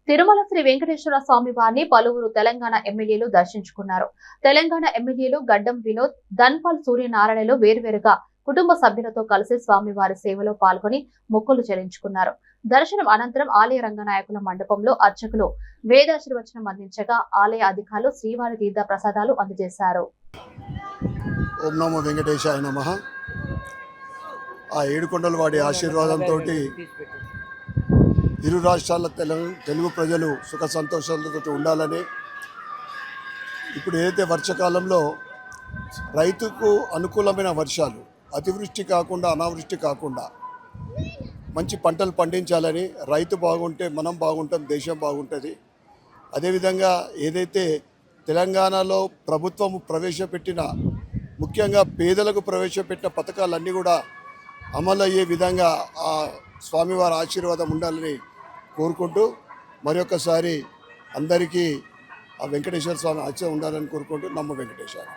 తిరుమల శ్రీ వెంకటేశ్వర స్వామి వారిని పలువురు తెలంగాణ ఎమ్మెల్యేలు దర్శించుకున్నారు. తెలంగాణ ఎమ్మెల్యేలు గడ్డం వినోద్, ధన్పాల్ సూర్యనారాయణలు వేర్వేరుగా కుటుంబ సభ్యులతో కలిసి స్వామివారి సేవలో పాల్గొని మొక్కులు చెల్లించుకున్నారు. దర్శనం అనంతరం ఆలయ రంగనాయకుల మండపంలో అర్చకులు వేదాశీర్వచనం అందించగా ఆలయ అధికారులు శ్రీవారి తీర్థ ప్రసాదాలు అందజేశారు. ఓం నమో వెంకటేశాయ నమః. ఆ ఏడుకొండల వాడి ఆశీర్వాదంతో ఇరు రాష్ట్రాల తెలుగు ప్రజలు సుఖ సంతోషాలతో ఉండాలని, ఇప్పుడు ఏదైతే వర్షాకాలంలో రైతుకు అనుకూలమైన వర్షాలు, అతివృష్టి కాకుండా అనావృష్టి కాకుండా మంచి పంటలు పండించాలని, రైతు బాగుంటే మనం బాగుంటాం, దేశం బాగుంటుంది. అదేవిధంగా ఏదైతే తెలంగాణలో ప్రభుత్వం ప్రవేశపెట్టిన, ముఖ్యంగా పేదలకు ప్రవేశపెట్టిన పథకాలన్నీ కూడా అమలు అయ్యే విధంగా ఆ స్వామివారి ఆశీర్వాదం ఉండాలని కోరుకుంటూ మరొకసారి అందరికీ ఆ వెంకటేశ్వర స్వామి ఆశీర్వాదం ఉండాలని కోరుకుంటూ నమ్మ వెంకటేశ్వర.